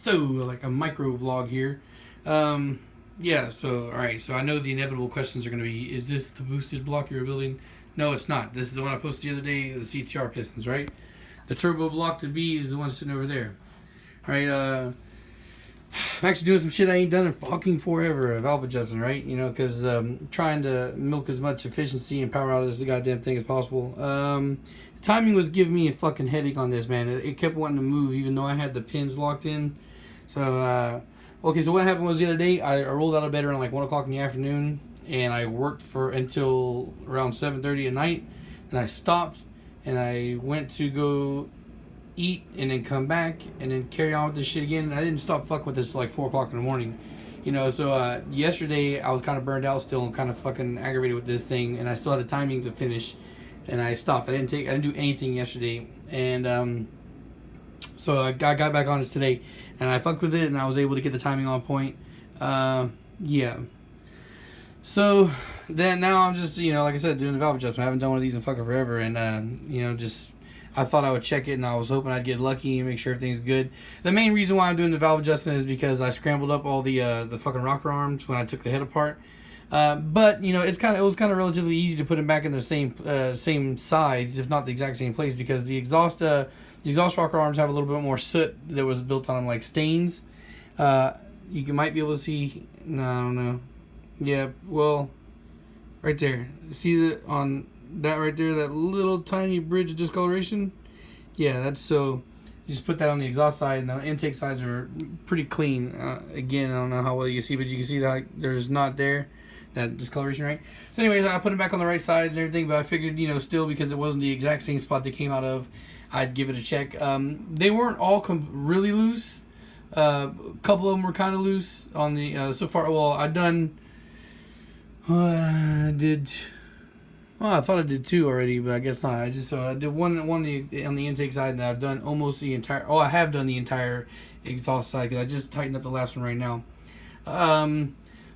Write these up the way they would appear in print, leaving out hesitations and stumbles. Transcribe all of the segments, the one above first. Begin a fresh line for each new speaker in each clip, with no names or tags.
So, like a micro vlog here. Yeah, so, alright, so I know the inevitable questions are going to be, is this the boosted block you're building? No, it's not. This is the one I posted the other day, the CTR pistons, right? The turbo block to be is the one sitting over there. Alright, I'm actually doing some shit I ain't done in fucking forever, a valve adjustment, right? You know, because trying to milk as much efficiency and power out of this goddamn thing as possible. Timing was giving me a fucking headache on this, man. It kept wanting to move even though I had the pins locked in. So, okay, so what happened was the other day, I rolled out of bed around like 1 o'clock in the afternoon, and I worked for until around 7:30 at night, and I stopped, and I went to go eat, and then come back, and then carry on with this shit again, and I didn't stop fucking with this till like 4 o'clock in the morning. You know, so yesterday I was kind of burned out still and kind of fucking aggravated with this thing, and I still had the timing to finish, and I stopped. I didn't do anything yesterday, and so I got back on it today, and I fucked with it, and I was able to get the timing on point. Yeah. So then now I'm just, you know, like I said, doing the valve adjustment. I haven't done one of these in fucking forever, and you know, just I thought I would check it, and I was hoping I'd get lucky and make sure everything's good. The main reason why I'm doing the valve adjustment is because I scrambled up all the fucking rocker arms when I took the head apart. But you know, it was kind of relatively easy to put them back in the same size, if not the exact same place, because the exhaust rocker arms have a little bit more soot that was built on them, like stains. You might be able to see. No, I don't know. Yeah, well, right there. See that on that right there, that little tiny bridge of discoloration? Yeah, that's so. You just put that on the exhaust side, and the intake sides are pretty clean. Again, I don't know how well you can see, but you can see that like, there's not there. That discoloration, right? So anyways, I put it back on the right side and everything, but I figured, you know, still because it wasn't the exact same spot they came out of, I'd give it a check. They weren't all really loose. A couple of them were kind of loose on the so far. Well, I thought I did two already, but I guess not. I did one on the intake side, and I've done almost the entire. Oh, I have done the entire exhaust side because I just tightened up the last one right now.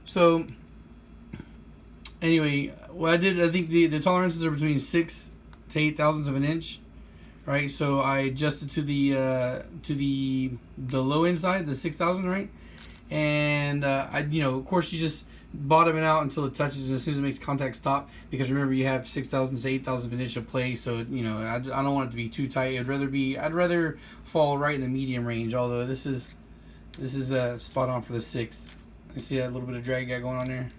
So anyway, what I did, I think the tolerances are between 6 to 8 thousandths of an inch, right? So I adjusted to the low end side, the 6,000, right? And you know, of course, you just bottom it out until it touches, and as soon as it makes contact, stop. Because remember, you have 6,000 to 8,000 of an inch of play, so you know, I don't want it to be too tight. I'd rather fall right in the medium range. Although this is spot on for the 6. You see that little bit of drag got going on there.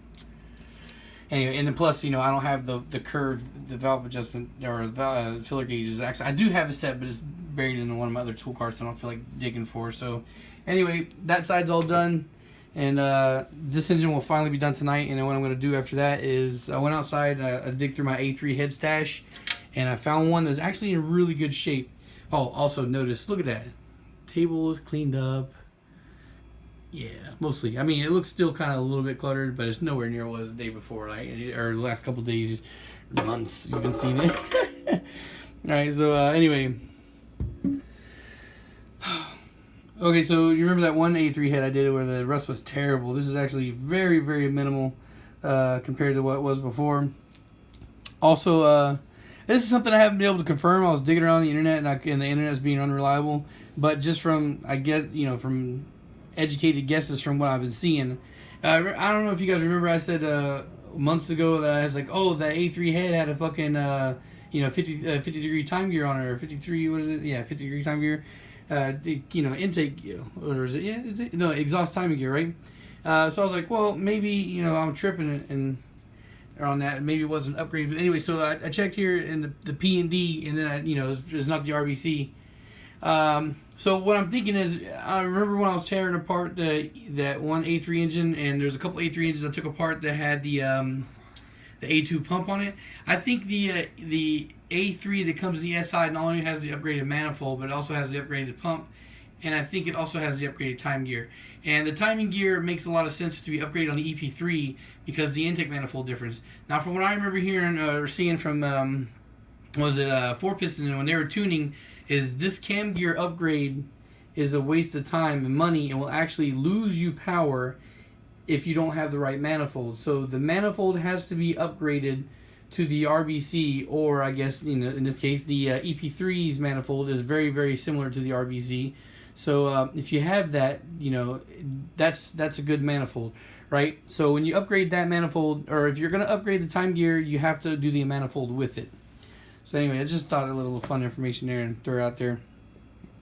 Anyway, and then plus, you know, I don't have the curved, the valve adjustment or filler gauges. Actually, I do have a set, but it's buried in one of my other tool carts I don't feel like digging for. So, anyway, that side's all done, and this engine will finally be done tonight. And then what I'm going to do after that is I went outside, I dig through my A3 head stash, and I found one that's actually in really good shape. Oh, also notice, look at that, table is cleaned up. Yeah, mostly. I mean, it looks still kind of a little bit cluttered, but it's nowhere near what it was the day before, like, or the last couple of days, months you've been seeing it. All right, so anyway. Okay, so you remember that one A3 head I did where the rust was terrible? This is actually very, very minimal compared to what it was before. Also, this is something I haven't been able to confirm. I was digging around the internet, and the internet's being unreliable, but just from, I get, you know, from educated guesses from what I've been seeing. I don't know if you guys remember, I said months ago that I was like, oh, that A3 head had a fucking 50 degree time gear on it, or 53, what is it? Yeah, 50 degree time gear. You know, intake, or is it? Yeah, is it? No, exhaust timing gear, right? So I was like, well, maybe, you know, I'm tripping and on that. Maybe it wasn't upgraded, but anyway, so I checked here in the P&D, and then it's not the RBC. So what I'm thinking is, I remember when I was tearing apart that one A3 engine, and there's a couple A3 engines I took apart that had the A2 pump on it. I think the A3 that comes in the SI not only has the upgraded manifold, but it also has the upgraded pump, and I think it also has the upgraded time gear. And the timing gear makes a lot of sense to be upgraded on the EP3 because the intake manifold difference. Now, from what I remember hearing or seeing from Four Piston when they were tuning, is this cam gear upgrade is a waste of time and money and will actually lose you power if you don't have the right manifold. So the manifold has to be upgraded to the RBC, or I guess, you know, in this case the EP3's manifold is very, very similar to the RBC. So if you have that, that's a good manifold, right? So when you upgrade that manifold, or if you're going to upgrade the time gear, you have to do the manifold with it. So anyway, I just thought a little fun information there and throw it out there.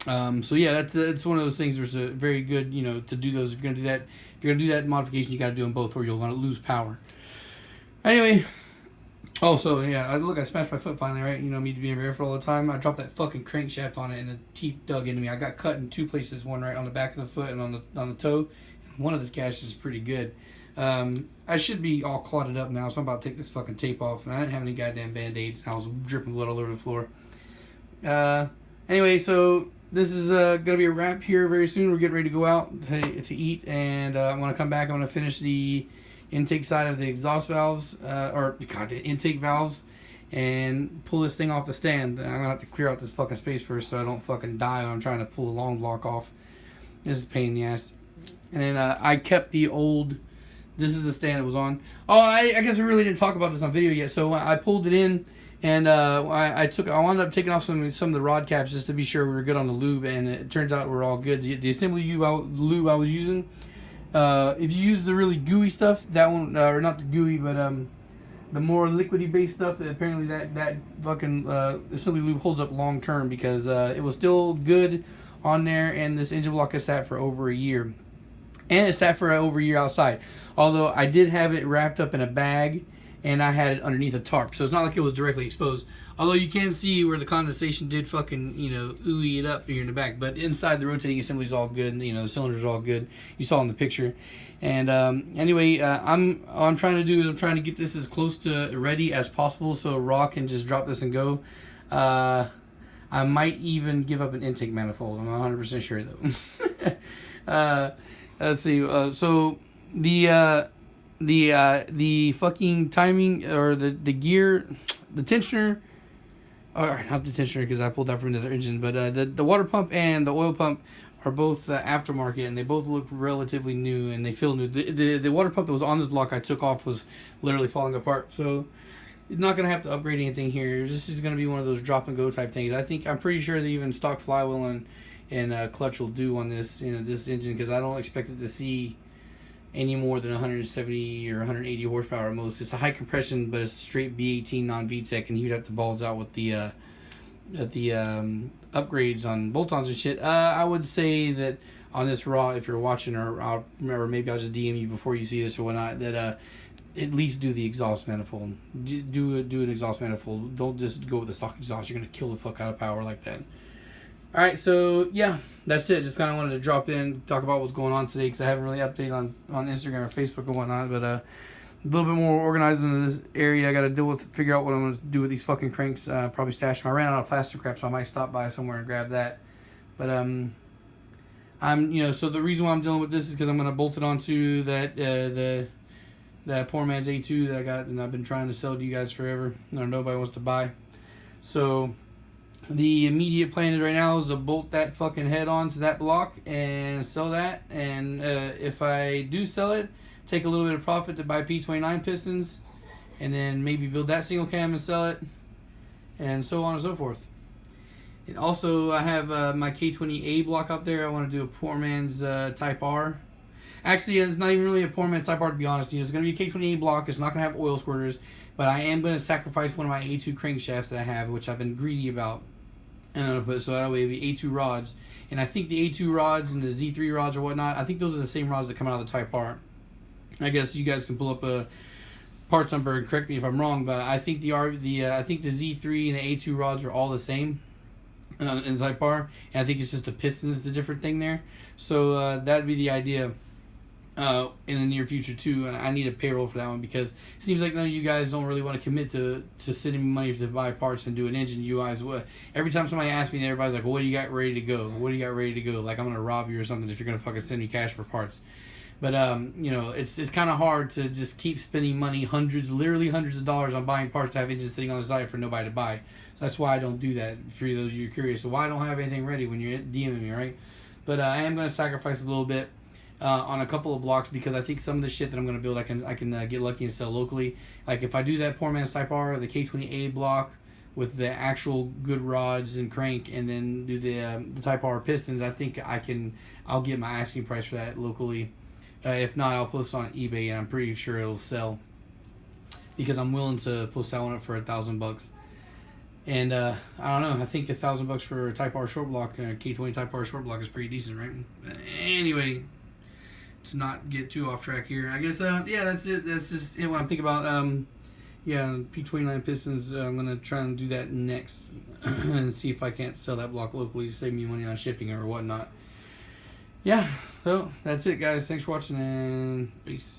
So yeah, it's one of those things where it's very good, to do those. If you're gonna do that modification, you got to do them both, or you'll want to lose power. Anyway, so yeah, I smashed my foot finally, right? Me being barefoot all the time. I dropped that fucking crankshaft on it, and the teeth dug into me. I got cut in two places, one right on the back of the foot and on the toe. One of the gashes is pretty good. I should be all clotted up now, so I'm about to take this fucking tape off. And I didn't have any goddamn band-aids. I was dripping blood all over the floor. Anyway, so this is going to be a wrap here very soon. We're getting ready to go out to eat, and I'm going to come back. I'm going to finish the intake side of the exhaust valves, the intake valves, and pull this thing off the stand. I'm going to have to clear out this fucking space first so I don't fucking die when I'm trying to pull the long block off. This is a pain in the ass. And then I kept the old... This is the stand it was on. Oh, I guess I really didn't talk about this on video yet. So I pulled it in, and I wound up taking off some of the rod caps just to be sure we were good on the lube, and it turns out we're all good. The assembly lube I was using, if you use the really gooey stuff, that one, or not the gooey, but the more liquidy based stuff, apparently that fucking assembly lube holds up long term, because it was still good on there, and this engine block has sat for over a year. And it sat for over a year outside. Although I did have it wrapped up in a bag, and I had it underneath a tarp. So it's not like it was directly exposed. Although you can see where the condensation did fucking, ooey it up here in the back. But inside, the rotating assembly is all good. The cylinders are all good. You saw in the picture. And anyway, I'm trying to get this as close to ready as possible so Raw can just drop this and go. I might even give up an intake manifold. I'm not 100% sure though. Let's see. So the fucking timing, or the gear, the tensioner, or not the tensioner because I pulled that from another engine, but the water pump and the oil pump are both aftermarket, and they both look relatively new, and they feel new. The water pump that was on this block I took off was literally falling apart, so you're not gonna have to upgrade anything here. This is gonna be one of those drop and go type things. I'm pretty sure that even stock flywheel and clutch will do on this this engine, because I don't expect it to see any more than 170 or 180 horsepower at most. It's a high compression, but it's straight V18 non-VTEC, and you'd have to balls out with the upgrades on bolt-ons and shit. I would say that on this Raw, if you're watching, or maybe I'll just DM you before you see this or whatnot, that at least do the exhaust manifold. Do an exhaust manifold. Don't just go with the stock exhaust. You're gonna kill the fuck out of power like that. Alright, so yeah, that's it. Just kind of wanted to drop in, talk about what's going on today, because I haven't really updated on Instagram or Facebook or whatnot, but a little bit more organized in this area. I got to figure out what I'm going to do with these fucking cranks. Probably stash them. I ran out of plastic crap, so I might stop by somewhere and grab that. But so the reason why I'm dealing with this is because I'm going to bolt it onto that poor man's A2 that I got, and I've been trying to sell to you guys forever. Nobody wants to buy. So the immediate plan right now is to bolt that fucking head onto that block and sell that. And if I do sell it, take a little bit of profit to buy P29 pistons, and then maybe build that single cam and sell it, and so on and so forth. And also, I have my K20A block up there. I want to do a poor man's Type R. Actually, it's not even really a poor man's Type R, to be honest. It's going to be a K20A block. It's not going to have oil squirters, but I am going to sacrifice one of my A2 crankshafts that I have, which I've been greedy about. And I'm going to put, so that way it'll be A2 rods. And I think the A2 rods and the Z3 rods or whatnot, I think those are the same rods that come out of the Type R. I guess you guys can pull up a parts number and correct me if I'm wrong, but I think the Z3 and the A2 rods are all the same in Type R, and I think it's just the piston is the different thing there. So that'd be the idea in the near future too. I need a payroll for that one, because it seems like none of you guys don't really want to commit to sending me money to buy parts and do an engine. You guys, every time somebody asks me, everybody's like, well, "What do you got ready to go? What do you got ready to go?" Like I'm gonna rob you or something if you're gonna fucking send me cash for parts. But it's kind of hard to just keep spending money, literally hundreds of dollars on buying parts to have engines sitting on the side for nobody to buy. So that's why I don't do that. For those of you curious, so why I don't have anything ready when you're DMing me, right? But I am going to sacrifice a little bit on a couple of blocks, because I think some of the shit that I'm going to build, I can get lucky and sell locally. Like if I do that poor man's Type R, the K20A block, with the actual good rods and crank, and then do the Type R pistons, I think I'll get my asking price for that locally. If not, I'll post it on eBay, and I'm pretty sure it'll sell, because I'm willing to post that one up for $1,000. And I don't know. I think $1,000 for a Type R short block, K20 Type R short block, is pretty decent, right? But anyway, to not get too off track here, I guess yeah, that's it. That's just what I'm thinking about. Yeah, P29 pistons. I'm gonna try and do that next, and see if I can't sell that block locally to save me money on shipping or whatnot. Yeah, so that's it, guys. Thanks for watching, and peace.